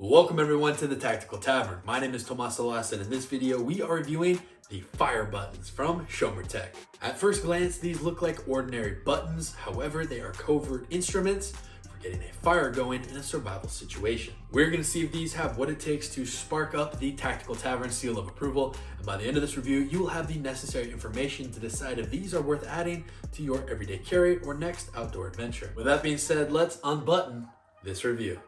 Welcome everyone to the Tactical Tavern. My name is Tomas Salas, and in this video we are reviewing the fire buttons from Shomer-Tec. At first glance, these look like ordinary buttons. However, they are covert instruments for getting a fire going in a survival situation. We're going to see if these have what it takes to spark up the Tactical Tavern seal of approval, and by the end of this review you will have the necessary information to decide if these are worth adding to your everyday carry or next outdoor adventure. With that being said, let's unbutton this review.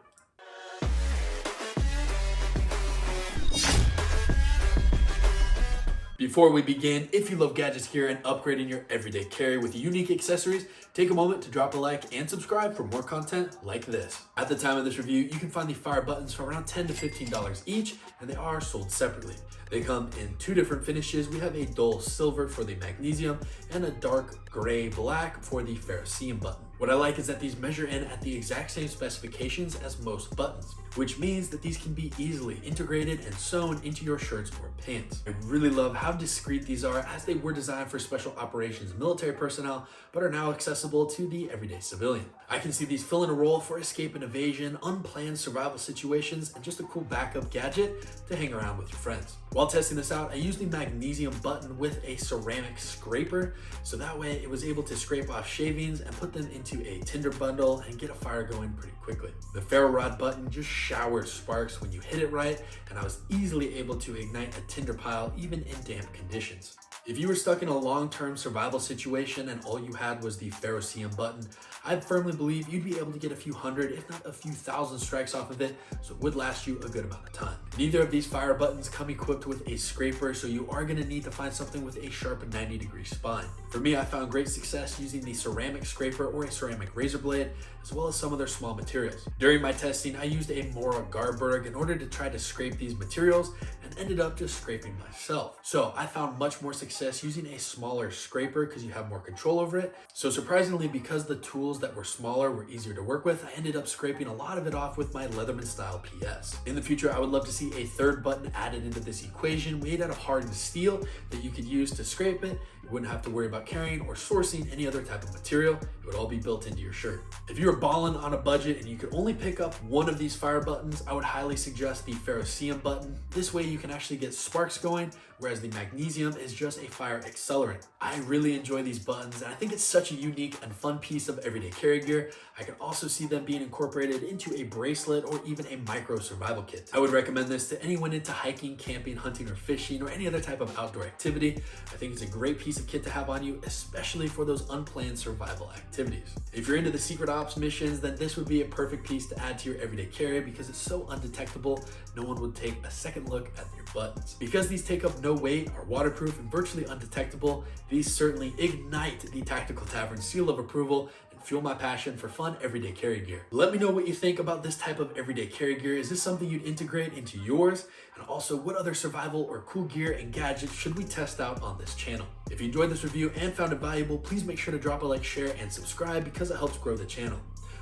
Before we begin, if you love gadgets, gear, and upgrading your everyday carry with unique accessories, take a moment to drop a like and subscribe for more content like this. At the time of this review, you can find the fire buttons for around $10 to $15 each, and they are sold separately. They come in two different finishes. We have a dull silver for the magnesium and a dark gray black for the Ferrocerium button. What I like is that these measure in at the exact same specifications as most buttons, which means that these can be easily integrated and sewn into your shirts or pants. I really love how discreet these are, as they were designed for special operations military personnel, but are now accessible to the everyday civilian. I can see these filling a role for escape and evasion, unplanned survival situations, and just a cool backup gadget to hang around with your friends. While testing this out, I used the magnesium button with a ceramic scraper, so that way it was able to scrape off shavings and put them into a tinder bundle and get a fire going pretty quickly. The ferro rod button just showers sparks when you hit it right, and I was easily able to ignite a tinder pile even in damp conditions. If you were stuck in a long-term survival situation and all you had was the Ferrocerium button, I firmly believe you'd be able to get a few hundred, if not a few thousand strikes off of it, so it would last you a good amount of time. Neither of these fire buttons come equipped with a scraper, so you are going to need to find something with a sharp 90-degree spine. For me, I found great success using the ceramic scraper or a ceramic razor blade, as well as some of their small materials. During my testing, I used a Mora Garberg in order to try to scrape these materials and ended up just scraping myself. So I found much more success using a smaller scraper because you have more control over it. So surprisingly, because the tools that were smaller were easier to work with, I ended up scraping a lot of it off with my Leatherman style PS. In the future, I would love to see a third button added into this equation made out of hardened steel that you could use to scrape it. You wouldn't have to worry about carrying or sourcing any other type of material. It would all be built into your shirt. If you were balling on a budget and you could only pick up one of these fire buttons, I would highly suggest the Ferrocerium button. This way you can actually get sparks going, whereas the magnesium is just a fire accelerant. I really enjoy these buttons, and I think it's such a unique and fun piece of everyday carry gear. I can also see them being incorporated into a bracelet or even a micro survival kit. I would recommend this to anyone into hiking, camping, hunting, or fishing, or any other type of outdoor activity. I think it's a great piece of kit to have on you, especially for those unplanned survival activities. If you're into the secret ops missions, then this would be a perfect piece to add to your everyday carry because it's so undetectable, no one would take a second look at your buttons. Because these take up no weight, are waterproof, and virtually undetectable, these certainly ignite the Tactical Tavern seal of approval and fuel my passion for fun everyday carry gear. Let me know what you think about this type of everyday carry gear. Is this something you'd integrate into yours? And also, what other survival or cool gear and gadgets should we test out on this channel? If you enjoyed this review and found it valuable, please make sure to drop a like, share, and subscribe because it helps grow the channel.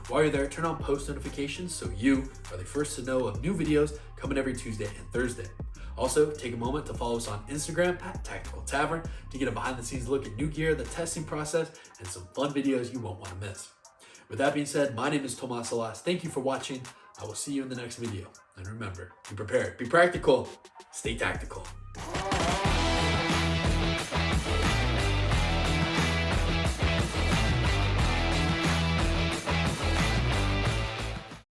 While you're there, turn on post notifications so you are the first to know of new videos coming every Tuesday and Thursday. Also, take a moment to follow us on Instagram at Tactical Tavern to get a behind the scenes look at new gear, the testing process, and some fun videos you won't want to miss. With that being said, my name is Tomas Salas. Thank you for watching. I will see you in the next video. And remember, be prepared, be practical, stay tactical.